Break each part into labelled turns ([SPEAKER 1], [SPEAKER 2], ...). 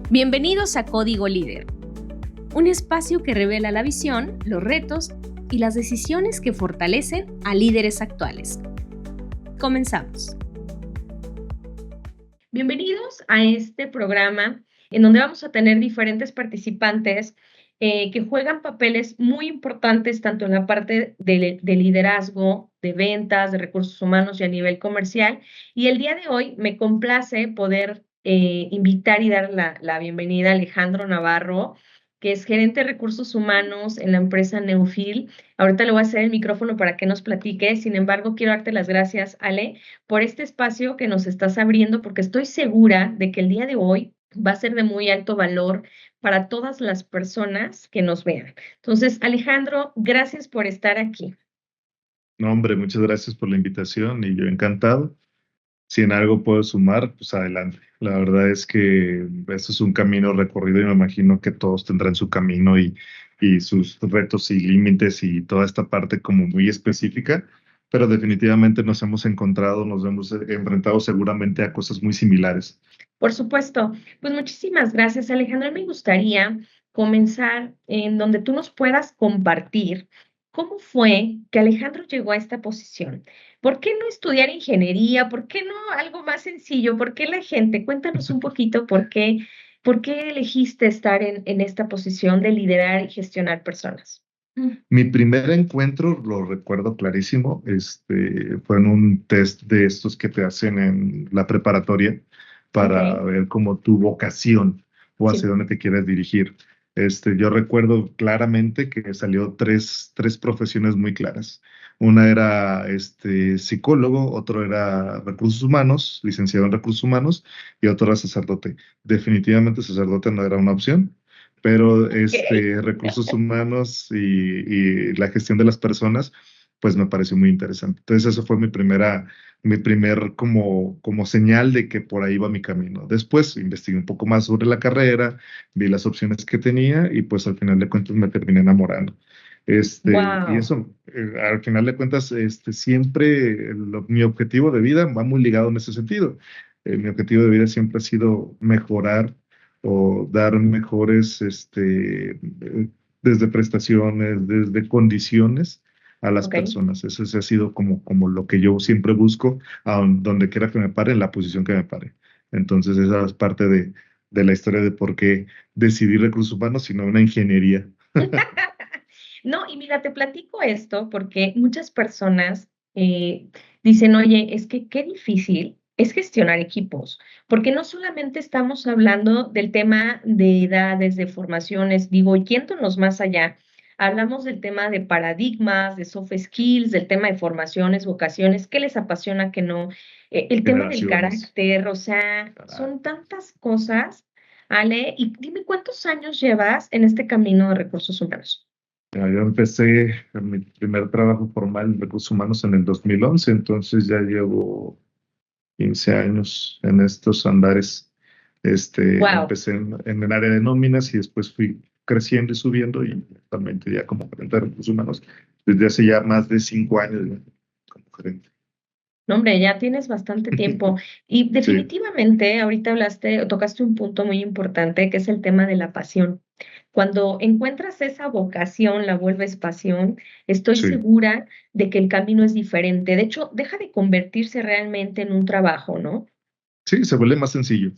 [SPEAKER 1] Bienvenidos a Código Líder, un espacio que revela la visión, los retos y las decisiones que fortalecen a líderes actuales. Comenzamos. Bienvenidos a este programa en donde vamos a tener diferentes participantes que juegan papeles muy importantes tanto en la parte de liderazgo, de ventas, de recursos humanos y a nivel comercial. Y el día de hoy me complace poder invitar y dar la bienvenida a Alejandro Navarro, que es gerente de recursos humanos en la empresa Neufil. Ahorita le voy a hacer el micrófono para que nos platique. Sin embargo, quiero darte las gracias, Ale, por este espacio que nos estás abriendo, porque estoy segura de que el día de hoy va a ser de muy alto valor para todas las personas que nos vean. Entonces, Alejandro, gracias por estar aquí.
[SPEAKER 2] No, hombre, muchas gracias por la invitación y yo encantado. Si en algo puedo sumar, pues adelante. La verdad es que esto es un camino recorrido y me imagino que todos tendrán su camino y sus retos y límites y toda esta parte como muy específica, pero definitivamente nos hemos encontrado, nos hemos enfrentado seguramente a cosas muy similares.
[SPEAKER 1] Por supuesto. Pues muchísimas gracias, Alejandro. Me gustaría comenzar en donde tú nos puedas compartir cómo fue que Alejandro llegó a esta posición. ¿Por qué no estudiar ingeniería? ¿Por qué no algo más sencillo? ¿Por qué la gente? Cuéntanos un poquito por qué elegiste estar en esta posición de liderar y gestionar personas.
[SPEAKER 2] Mi primer encuentro, lo recuerdo clarísimo, fue en un test de estos que te hacen en la preparatoria para
[SPEAKER 1] Ok,
[SPEAKER 2] ver como tu vocación o hacia
[SPEAKER 1] sí,
[SPEAKER 2] dónde te quieres dirigir. Yo recuerdo claramente que salió tres profesiones muy claras. Una era psicólogo, otro era recursos humanos, licenciado en recursos humanos, y otro era sacerdote. Definitivamente sacerdote no era una opción, pero
[SPEAKER 1] ok.
[SPEAKER 2] recursos humanos y la gestión de las personas, pues me pareció muy interesante. Entonces, eso fue mi primer como señal de que por ahí va mi camino. Después investigué un poco más sobre la carrera, vi las opciones que tenía y pues al final de cuentas me terminé enamorando. Y
[SPEAKER 1] Wow.
[SPEAKER 2] eso, al final de cuentas, siempre mi objetivo de vida va muy ligado en ese sentido. Mi objetivo de vida siempre ha sido mejorar o dar mejores, desde prestaciones, desde condiciones a las
[SPEAKER 1] Ok.
[SPEAKER 2] personas. Eso sí ha sido como lo que yo siempre busco, donde quiera que me pare, en la posición que me pare. Entonces, esa es parte de la historia de por qué decidí recursos humanos y no una ingeniería.
[SPEAKER 1] No, y mira, te platico esto porque muchas personas dicen, oye, es que qué difícil es gestionar equipos, porque no solamente estamos hablando del tema de edades, de formaciones, digo, yéndonos más allá, hablamos del tema de paradigmas, de soft skills, del tema de formaciones, vocaciones, qué les apasiona, qué no, el tema del
[SPEAKER 2] Generaciones.
[SPEAKER 1] carácter, o sea, son tantas cosas, Ale, y dime cuántos años llevas en este camino de recursos humanos.
[SPEAKER 2] Ya, yo empecé en mi primer trabajo formal en recursos humanos en el 2011, entonces ya llevo 15 años en estos andares.
[SPEAKER 1] Wow.
[SPEAKER 2] Empecé en el área de nóminas y después fui creciendo y subiendo y actualmente ya como gerente de recursos humanos desde hace ya más de 5 años ya como gerente.
[SPEAKER 1] No, hombre, ya tienes bastante tiempo. Y
[SPEAKER 2] Sí,
[SPEAKER 1] definitivamente, ahorita hablaste o tocaste un punto muy importante, que es el tema de la pasión. Cuando encuentras esa vocación, la vuelves pasión, estoy
[SPEAKER 2] sí,
[SPEAKER 1] segura de que el camino es diferente. De hecho, deja de convertirse realmente en un trabajo, ¿no?
[SPEAKER 2] sí, se vuelve más sencillo,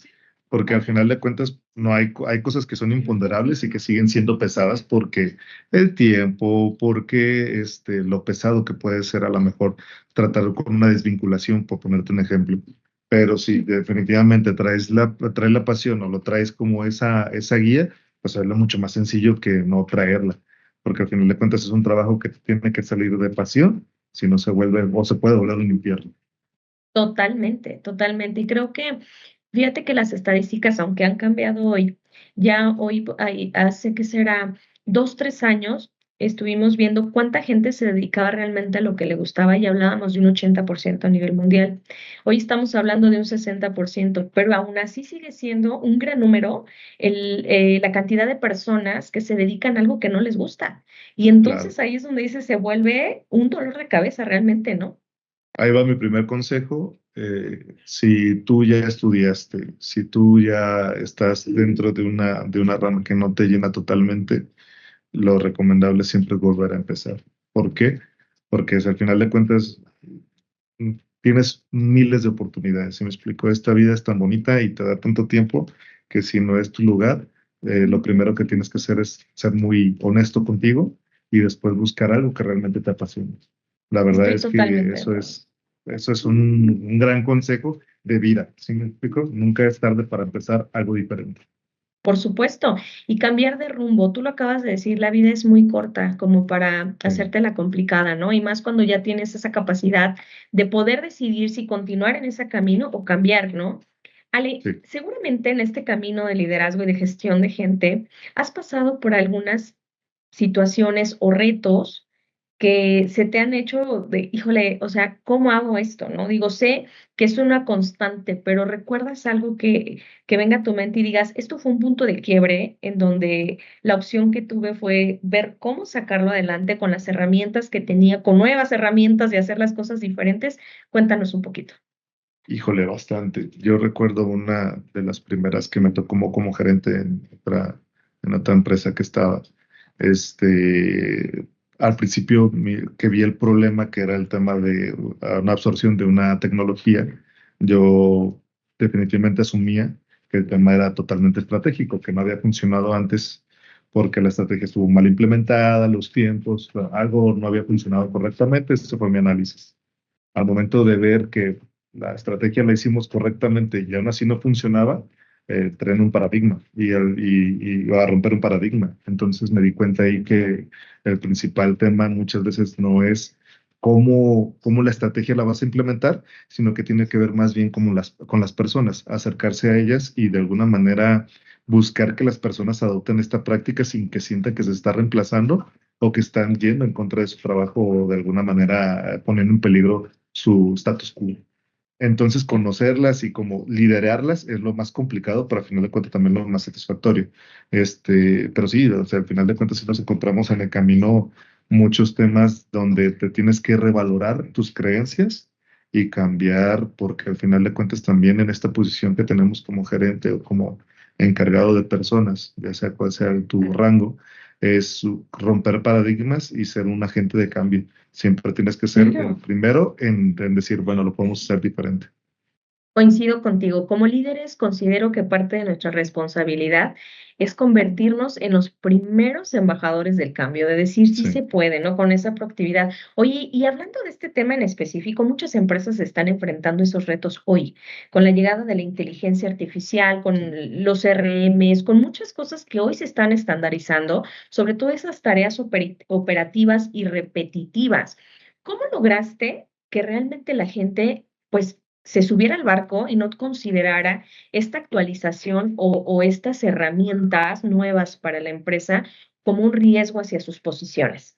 [SPEAKER 2] porque al final de cuentas no hay cosas que son imponderables y que siguen siendo pesadas porque el tiempo, porque lo pesado que puede ser a lo mejor tratar con una desvinculación, por ponerte un ejemplo. Pero si definitivamente traes la pasión o lo traes como esa guía, pues es mucho más sencillo que no traerla, porque al final de cuentas es un trabajo que tiene que salir de pasión, si no se vuelve o se puede volver un infierno.
[SPEAKER 1] Totalmente, totalmente. Y creo que, fíjate que las estadísticas, aunque han cambiado hoy, ya hoy, hace que será 2, 3 años, estuvimos viendo cuánta gente se dedicaba realmente a lo que le gustaba y hablábamos de un 80% a nivel mundial. Hoy estamos hablando de un 60%, pero aún así sigue siendo un gran número la cantidad de personas que se dedican a algo que no les gusta. Y
[SPEAKER 2] Claro.
[SPEAKER 1] entonces ahí es donde dice, se vuelve un dolor de cabeza realmente, ¿no?
[SPEAKER 2] Ahí va mi primer consejo. Si tú ya estudiaste, si tú ya estás dentro de una rama que no te llena totalmente, lo recomendable siempre es volver a empezar. ¿Por qué? Porque si al final de cuentas tienes miles de oportunidades. ¿Sí me explico? Esta vida es tan bonita y te da tanto tiempo que si no es tu lugar, lo primero que tienes que hacer es ser muy honesto contigo y después buscar algo que realmente te apasione. La verdad
[SPEAKER 1] Estoy
[SPEAKER 2] es que
[SPEAKER 1] totalmente de acuerdo.
[SPEAKER 2] eso es un gran consejo de vida. ¿Sí me explico? Nunca es tarde para empezar algo diferente.
[SPEAKER 1] Por supuesto, y cambiar de rumbo. Tú lo acabas de decir, la vida es muy corta como para
[SPEAKER 2] Sí,
[SPEAKER 1] hacértela complicada, ¿no? Y más cuando ya tienes esa capacidad de poder decidir si continuar en ese camino o cambiar, ¿no? Ale,
[SPEAKER 2] sí.
[SPEAKER 1] seguramente en este camino de liderazgo y de gestión de gente, has pasado por algunas situaciones o retos que se te han hecho de, híjole, o sea, ¿cómo hago esto? ¿No? Digo, sé que es una constante, pero ¿recuerdas algo que venga a tu mente y digas, esto fue un punto de quiebre en donde la opción que tuve fue ver cómo sacarlo adelante con las herramientas que tenía, con nuevas herramientas de hacer las cosas diferentes? Cuéntanos un poquito.
[SPEAKER 2] Híjole, bastante. Yo recuerdo una de las primeras que me tocó como gerente en otra empresa que estaba. Este, al principio que vi el problema que era el tema de una absorción de una tecnología, yo definitivamente asumía que el tema era totalmente estratégico, que no había funcionado antes porque la estrategia estuvo mal implementada, los tiempos, algo no había funcionado correctamente. Ese fue mi análisis. Al momento de ver que la estrategia la hicimos correctamente y aún así no funcionaba, traen un paradigma y iba a romper un paradigma. Entonces me di cuenta ahí que el principal tema muchas veces no es cómo la estrategia la vas a implementar, sino que tiene que ver más bien con las personas, acercarse a ellas y de alguna manera buscar que las personas adopten esta práctica sin que sientan que se está reemplazando o que están yendo en contra de su trabajo o de alguna manera poniendo en peligro su status quo. Entonces, conocerlas y como liderarlas es lo más complicado, pero al final de cuentas también lo más satisfactorio. Pero sí, o sea, al final de cuentas sí nos encontramos en el camino muchos temas donde te tienes que revalorar tus creencias y cambiar, porque al final de cuentas también en esta posición que tenemos como gerente o como encargado de personas, ya sea cual sea tu rango, es romper paradigmas y ser un agente de cambio. Siempre tienes que ser el
[SPEAKER 1] Claro.
[SPEAKER 2] primero en decir, bueno, lo podemos hacer diferente.
[SPEAKER 1] Coincido contigo. Como líderes, considero que parte de nuestra responsabilidad es convertirnos en los primeros embajadores del cambio, de decir sí
[SPEAKER 2] Sí,
[SPEAKER 1] se puede, ¿no? Con esa proactividad. Oye, y hablando de este tema en específico, muchas empresas se están enfrentando esos retos hoy, con la llegada de la inteligencia artificial,
[SPEAKER 2] sí.
[SPEAKER 1] con los RMs, con muchas cosas que hoy se están estandarizando, sobre todo esas tareas operativas y repetitivas. ¿Cómo lograste que realmente la gente, pues, se subiera al barco y no considerara esta actualización o estas herramientas nuevas para la empresa como un riesgo hacia sus posiciones?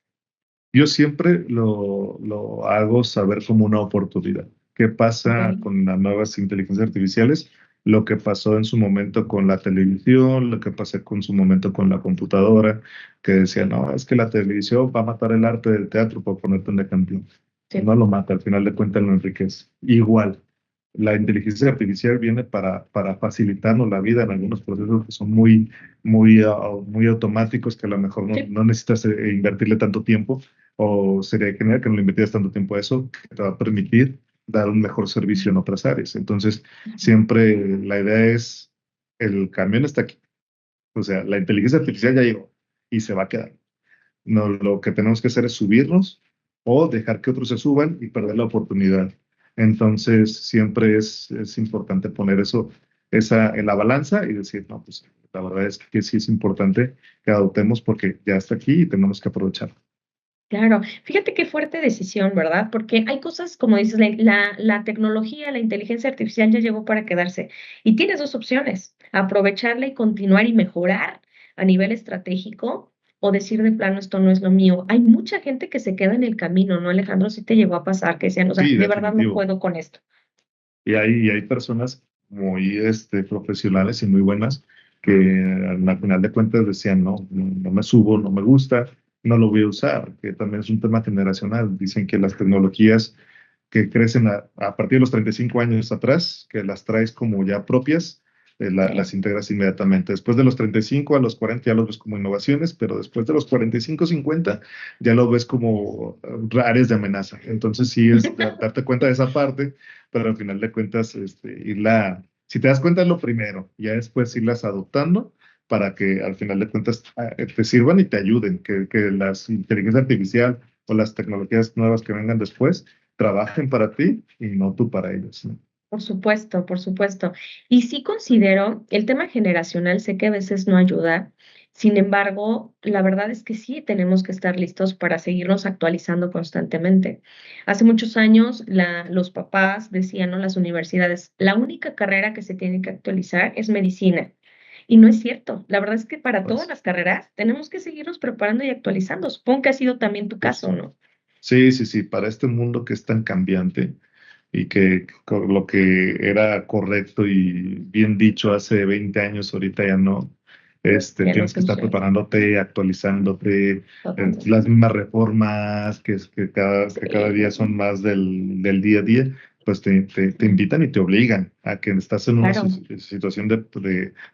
[SPEAKER 2] Yo siempre lo hago saber como una oportunidad. ¿Qué
[SPEAKER 1] Ok.
[SPEAKER 2] pasa con las nuevas inteligencias artificiales? Lo que pasó en su momento con la televisión, lo que pasó con su momento con la computadora, que decían, no, es que la televisión va a matar el arte del teatro, por ponerte un ejemplo.
[SPEAKER 1] Sí,
[SPEAKER 2] No lo mata, al final de cuentas lo enriquece. Igual, la inteligencia artificial viene para facilitarnos la vida en algunos procesos que son muy automáticos, que a lo mejor
[SPEAKER 1] sí.
[SPEAKER 2] no necesitas invertirle tanto tiempo, o sería genial que no le invirtieras tanto tiempo a eso, que te va a permitir dar un mejor servicio en otras áreas. Entonces, siempre la idea es, el camión está aquí. O sea, la inteligencia artificial ya llegó y se va a quedar. No, lo que tenemos que hacer es subirnos o dejar que otros se suban y perder la oportunidad. Entonces, siempre es importante poner esa en la balanza y decir, no, pues la verdad es que sí es importante que adoptemos porque ya está aquí y tenemos que aprovechar.
[SPEAKER 1] Claro, fíjate qué fuerte decisión, ¿verdad? Porque hay cosas, como dices, la tecnología, la inteligencia artificial ya llegó para quedarse y tienes dos opciones, aprovecharla y continuar y mejorar a nivel estratégico o decir de plano, esto no es lo mío. Hay mucha gente que se queda en el camino, ¿no, Alejandro? Si te llegó a pasar que decían, o sea,
[SPEAKER 2] Sí,
[SPEAKER 1] de verdad no
[SPEAKER 2] definitivo.
[SPEAKER 1] puedo con esto.
[SPEAKER 2] Y hay personas muy profesionales y muy buenas que al final de cuentas decían, no me subo, no me gusta, no lo voy a usar, que también es un tema generacional. Dicen que las tecnologías que crecen a partir de los 35 años atrás, que las traes como ya propias, las
[SPEAKER 1] Sí,
[SPEAKER 2] integras inmediatamente. Después de los 35 a los 40 ya los ves como innovaciones, pero después de los 45, 50 ya lo ves como áreas de amenaza. Entonces sí es darte cuenta de esa parte, pero al final de cuentas, si te das cuenta es lo primero, ya después irlas adoptando para que al final de cuentas te sirvan y te ayuden, que las inteligencia artificial o las tecnologías nuevas que vengan después trabajen para ti y no tú para ellos, ¿no?
[SPEAKER 1] por supuesto, por supuesto. Y sí considero, el tema generacional sé que a veces no ayuda, sin embargo, la verdad es que sí tenemos que estar listos para seguirnos actualizando constantemente. Hace muchos años los papás decían, ¿no? Las universidades, la única carrera que se tiene que actualizar es medicina. Y no es cierto. La verdad es que para todas
[SPEAKER 2] Pues,
[SPEAKER 1] las carreras tenemos que seguirnos preparando y actualizando. Supongo que ha sido también tu caso,
[SPEAKER 2] justo.
[SPEAKER 1] ¿no?
[SPEAKER 2] Sí, sí, sí, para este mundo que es tan cambiante y que lo que era correcto y bien dicho hace 20 años, ahorita ya no,
[SPEAKER 1] Ya no
[SPEAKER 2] tienes que estar
[SPEAKER 1] funciona.
[SPEAKER 2] preparándote, actualizándote,
[SPEAKER 1] Totalmente.
[SPEAKER 2] las mismas reformas que cada día
[SPEAKER 1] Sí,
[SPEAKER 2] son más del día a día, pues te
[SPEAKER 1] sí,
[SPEAKER 2] invitan y te obligan a que estás en una
[SPEAKER 1] claro.
[SPEAKER 2] situación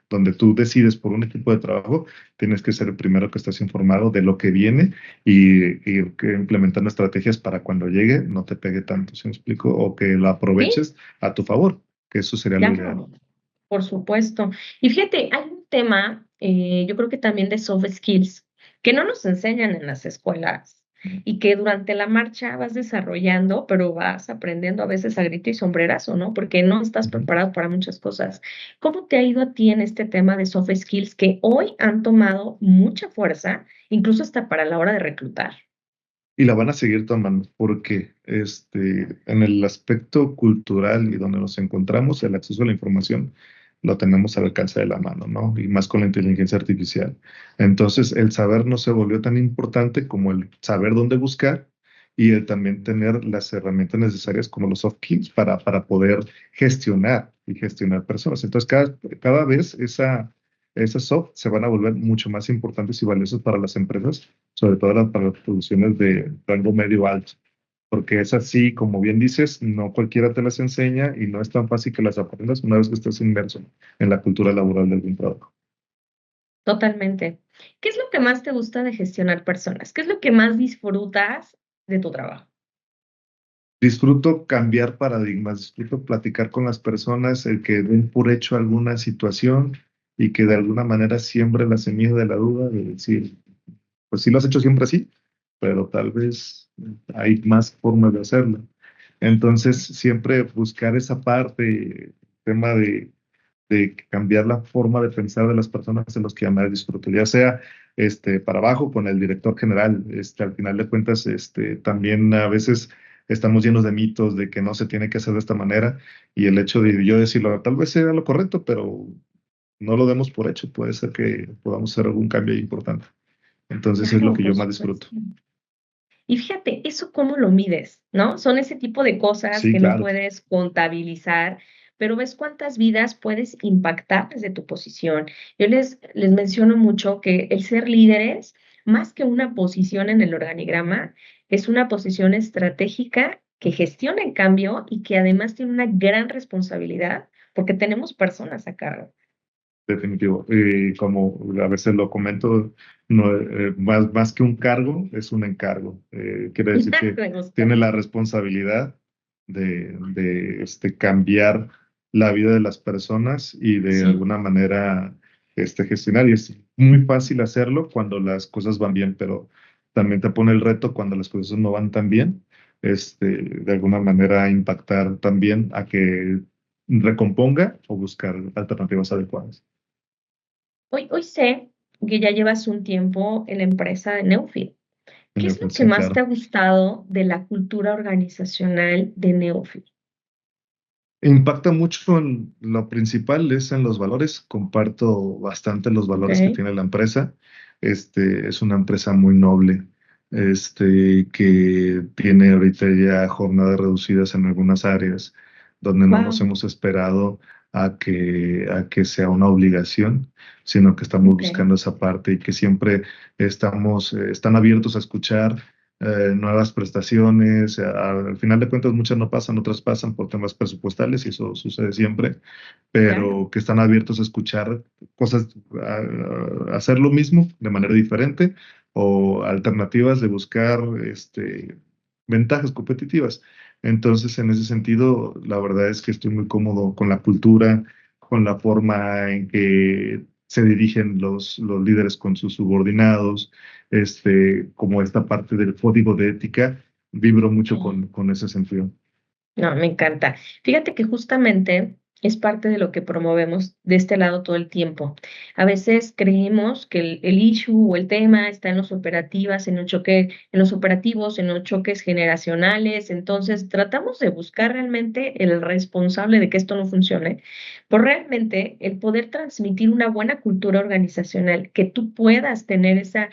[SPEAKER 2] donde tú decides por un equipo de trabajo, tienes que ser el primero que estés informado de lo que viene y que implementando estrategias para cuando llegue no te pegue tanto, ¿sí me explico? O que lo
[SPEAKER 1] Sí,
[SPEAKER 2] aproveches a tu favor, que eso sería lo ideal.
[SPEAKER 1] claro, por supuesto. Y fíjate, hay un tema, yo creo que también de soft skills, que no nos enseñan en las escuelas y que durante la marcha vas desarrollando, pero vas aprendiendo a veces a grito y sombrerazo, ¿no? Porque no estás
[SPEAKER 2] Ujú.
[SPEAKER 1] preparado para muchas cosas. ¿Cómo te ha ido a ti en este tema de soft skills que hoy han tomado mucha fuerza, incluso hasta para la hora de reclutar?
[SPEAKER 2] Y la van a seguir tomando porque en el aspecto cultural y donde nos encontramos, el acceso a la información lo tenemos al alcance de la mano, ¿no? Y más con la inteligencia artificial. Entonces, el saber no se volvió tan importante como el saber dónde buscar y el también tener las herramientas necesarias como los soft skills para poder gestionar y gestionar personas. Entonces, cada vez esas soft se van a volver mucho más importantes y valiosas para las empresas, sobre todo para las producciones de rango medio alto, porque es así, como bien dices, no cualquiera te las enseña y no es tan fácil que las aprendas una vez que estés inmerso en la cultura laboral de algún trabajo.
[SPEAKER 1] Totalmente. ¿Qué es lo que más te gusta de gestionar personas? ¿Qué es lo que más disfrutas de tu trabajo?
[SPEAKER 2] Disfruto cambiar paradigmas, disfruto platicar con las personas, el que den por hecho alguna situación y que de alguna manera siembre la semilla de la duda, de decir, pues sí lo has hecho siempre así, pero tal vez hay más formas de hacerlo. Entonces, siempre buscar esa parte, tema de cambiar la forma de pensar de las personas en los que más disfruto, ya sea para abajo con el director general, al final de cuentas, también a veces estamos llenos de mitos de que no se tiene que hacer de esta manera y el hecho de yo decirlo, tal vez sea lo correcto, pero no lo demos por hecho, puede ser que podamos hacer algún cambio importante. Entonces es lo
[SPEAKER 1] Claro,
[SPEAKER 2] que
[SPEAKER 1] por
[SPEAKER 2] yo más disfruto.
[SPEAKER 1] supuesto. Y fíjate, ¿eso cómo lo mides? ¿No? Son ese tipo de cosas
[SPEAKER 2] Sí,
[SPEAKER 1] que no
[SPEAKER 2] claro,
[SPEAKER 1] puedes contabilizar, pero ves cuántas vidas puedes impactar desde tu posición. Yo les menciono mucho que el ser líderes, más que una posición en el organigrama, es una posición estratégica que gestiona el cambio y que además tiene una gran responsabilidad porque tenemos personas a cargo.
[SPEAKER 2] definitivo. Y como a veces lo comento, no, más que un cargo, es un encargo. Quiere decir que
[SPEAKER 1] Me gusta.
[SPEAKER 2] tiene la responsabilidad de cambiar la vida de las personas y de
[SPEAKER 1] Sí.
[SPEAKER 2] alguna manera gestionar. Y es muy fácil hacerlo cuando las cosas van bien, pero también te pone el reto cuando las cosas no van tan bien, de alguna manera impactar también a que recomponga o buscar alternativas adecuadas.
[SPEAKER 1] Hoy sé que ya llevas un tiempo en la empresa de Neufit. ¿Qué es lo que
[SPEAKER 2] Sí,
[SPEAKER 1] más te
[SPEAKER 2] claro.
[SPEAKER 1] ha gustado de la cultura organizacional de Neofit?
[SPEAKER 2] Impacta mucho en lo principal, es en los valores. Comparto bastante los
[SPEAKER 1] Ok,
[SPEAKER 2] valores que tiene la empresa. Es una empresa muy noble, que tiene ahorita ya jornadas reducidas en algunas áreas, donde no nos
[SPEAKER 1] wow,
[SPEAKER 2] hemos esperado a que sea una obligación, sino que estamos
[SPEAKER 1] ok,
[SPEAKER 2] buscando esa parte y que siempre están abiertos a escuchar nuevas prestaciones. Al final de cuentas, muchas no pasan, otras pasan por temas presupuestales y eso sucede siempre,
[SPEAKER 1] Claro.
[SPEAKER 2] pero que están abiertos a escuchar cosas, a hacer lo mismo de manera diferente o alternativas de buscar ventajas competitivas. Entonces, en ese sentido, la verdad es que estoy muy cómodo con la cultura, con la forma en que se dirigen los líderes con sus subordinados, como esta parte del código de ética, vibro mucho
[SPEAKER 1] Sí.
[SPEAKER 2] con ese sentido.
[SPEAKER 1] No, me encanta. Fíjate que justamente es parte de lo que promovemos de este lado todo el tiempo. A veces creemos que el issue o el tema está en los operativas, en un choque, en los operativos, en los choques generacionales. Entonces, tratamos de buscar realmente el responsable de que esto no funcione, por realmente el poder transmitir una buena cultura organizacional, que tú puedas tener esa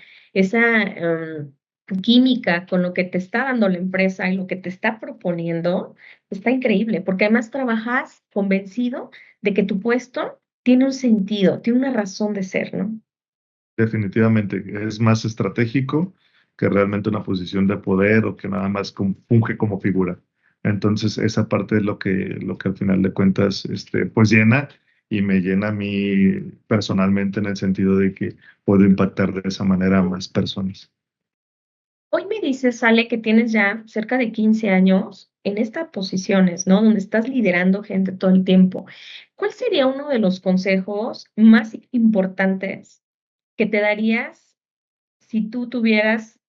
[SPEAKER 1] química con lo que te está dando la empresa y lo que te está proponiendo. Está increíble, porque además trabajas convencido de que tu puesto tiene un sentido, tiene una razón de ser, ¿no?
[SPEAKER 2] Definitivamente, es más estratégico que realmente una posición de poder o que nada más funge como figura. Entonces, esa parte es lo que al final de cuentas, pues llena y me llena a mí personalmente en el sentido de que puedo impactar de esa manera a más personas.
[SPEAKER 1] Hoy me dices, Ale, que tienes ya cerca de 15 años en estas posiciones, ¿no? Donde estás liderando gente todo el tiempo. ¿Cuál sería uno de los consejos más importantes que te darías si tú tuvieras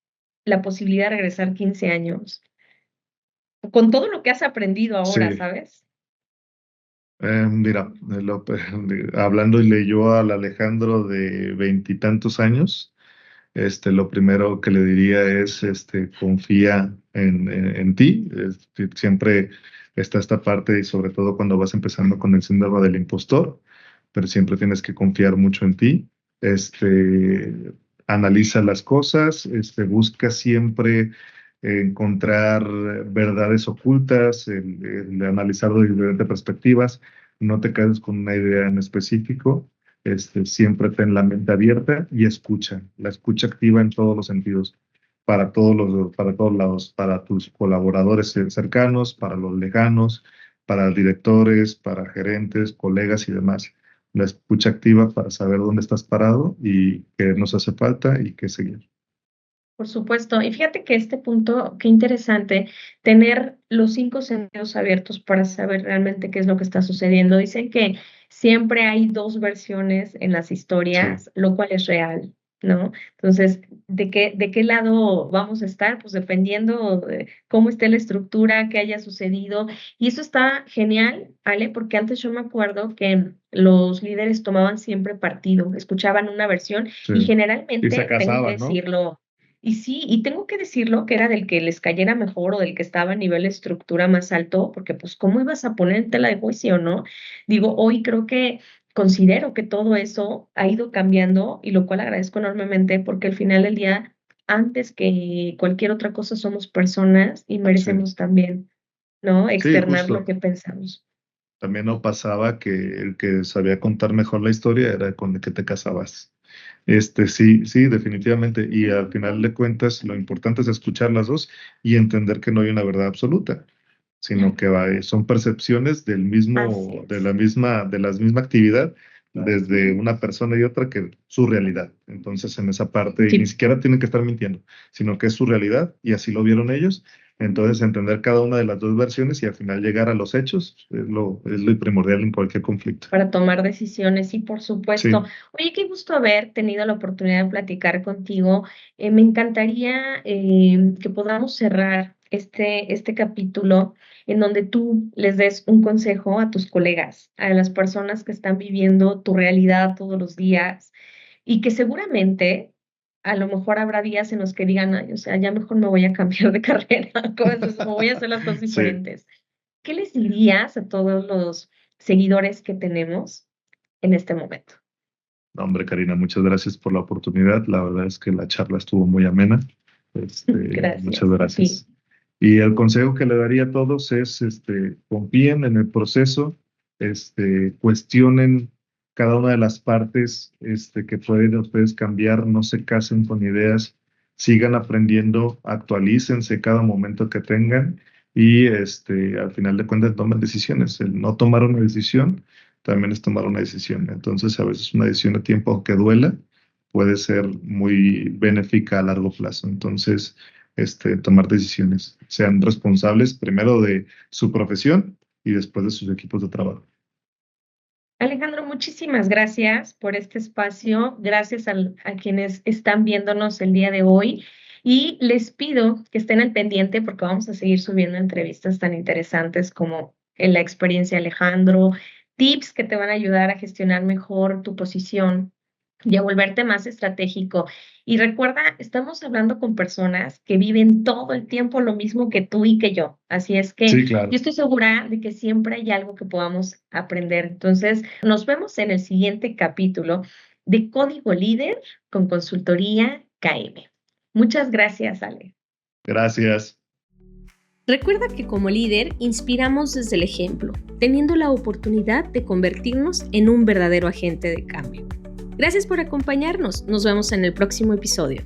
[SPEAKER 1] la posibilidad de regresar 15 años? Con todo lo que has aprendido ahora,
[SPEAKER 2] Sí,
[SPEAKER 1] ¿sabes?
[SPEAKER 2] mira, hablando y leyó al Alejandro de veintitantos años. Lo primero que le diría es, confía en ti. Siempre está esta parte, y sobre todo cuando vas empezando con el síndrome del impostor, pero siempre tienes que confiar mucho en ti. Analiza las cosas, busca siempre encontrar verdades ocultas, el analizarlo de diferentes perspectivas. No te quedes con una idea en específico. Siempre ten la mente abierta y escucha, la escucha activa en todos los sentidos, para todos lados, para tus colaboradores cercanos, para los lejanos, para directores, para gerentes, colegas y demás. La escucha activa para saber dónde estás parado y qué nos hace falta y qué seguir.
[SPEAKER 1] Por supuesto. Y fíjate que este punto, qué interesante, tener los 5 sentidos abiertos para saber realmente qué es lo que está sucediendo. Dicen que siempre hay dos versiones en las
[SPEAKER 2] Sí,
[SPEAKER 1] historias, lo cual es real, ¿no? Entonces, ¿de qué lado vamos a estar? Pues dependiendo de cómo esté la estructura, qué haya sucedido. Y eso está genial, Ale, porque antes yo me acuerdo que los líderes tomaban siempre partido, escuchaban una versión y
[SPEAKER 2] sí. Y se
[SPEAKER 1] generalmente, tengo que
[SPEAKER 2] casaban, ¿no?
[SPEAKER 1] decirlo, y sí, y tengo que decirlo que era del que les cayera mejor o del que estaba a nivel de estructura más alto, porque pues cómo ibas a poner en tela de juicio, ¿no? Digo, hoy creo que considero que todo eso ha ido cambiando y lo cual agradezco enormemente porque al final del día, antes que cualquier otra cosa, somos personas y
[SPEAKER 2] Sí,
[SPEAKER 1] merecemos también, ¿no?
[SPEAKER 2] sí,
[SPEAKER 1] Externar lo
[SPEAKER 2] justo.
[SPEAKER 1] que pensamos.
[SPEAKER 2] También no pasaba que el que sabía contar mejor la historia era con el que te casabas. Sí, sí, definitivamente. Y al final de cuentas, lo importante es escuchar las dos y entender que no hay una verdad absoluta, sino que son percepciones
[SPEAKER 1] Así es.
[SPEAKER 2] de la misma actividad desde una persona y otra que su realidad. Entonces, en esa parte, y ni
[SPEAKER 1] Sí.
[SPEAKER 2] siquiera tienen que estar mintiendo, sino que es su realidad y así lo vieron ellos. Entonces, entender cada una de las dos versiones y al final llegar a los hechos es lo primordial en cualquier conflicto.
[SPEAKER 1] Para tomar decisiones, sí, por supuesto.
[SPEAKER 2] Sí,
[SPEAKER 1] Oye, qué gusto haber tenido la oportunidad de platicar contigo. Me encantaría que podamos cerrar este capítulo en donde tú les des un consejo a tus colegas, a las personas que están viviendo tu realidad todos los días y que seguramente a lo mejor habrá días en los que digan, "Ay, o sea, ya mejor me voy a cambiar de carrera, cosas, o voy a hacer las cosas
[SPEAKER 2] sí.
[SPEAKER 1] diferentes". ¿Qué les dirías a todos los seguidores que tenemos en este momento?
[SPEAKER 2] No, hombre, Karina, muchas gracias por la oportunidad. La verdad es que la charla estuvo muy amena. Muchas
[SPEAKER 1] Gracias a ti.
[SPEAKER 2] gracias. Y el consejo que le daría a todos es, confíen en el proceso, cuestionen cada una de las partes, que pueden ustedes cambiar, no se casen con ideas sigan aprendiendo, actualícense cada momento que tengan y al final de cuentas tomen decisiones. El no tomar una decisión también es tomar una decisión. Entonces, a veces una decisión a tiempo, aunque duela, puede ser muy benéfica a largo plazo. Entonces, tomar decisiones. Sean responsables primero de su profesión y después de sus equipos de trabajo.
[SPEAKER 1] Alejandro, muchísimas gracias por este espacio. Gracias a quienes están viéndonos el día de hoy. Y les pido que estén al pendiente porque vamos a seguir subiendo entrevistas tan interesantes como en la experiencia de Alejandro, tips que te van a ayudar a gestionar mejor tu posición y a volverte más estratégico. Y recuerda, estamos hablando con personas que viven todo el tiempo lo mismo que tú y que yo. Así es que
[SPEAKER 2] Sí,
[SPEAKER 1] yo
[SPEAKER 2] claro.
[SPEAKER 1] estoy segura de que siempre hay algo que podamos aprender. Entonces, nos vemos en el siguiente capítulo de Código Líder con Consultoría KM. Muchas gracias, Ale.
[SPEAKER 2] Gracias.
[SPEAKER 3] Recuerda que como líder inspiramos desde el ejemplo, teniendo la oportunidad de convertirnos en un verdadero agente de cambio. Gracias por acompañarnos. Nos vemos en el próximo episodio.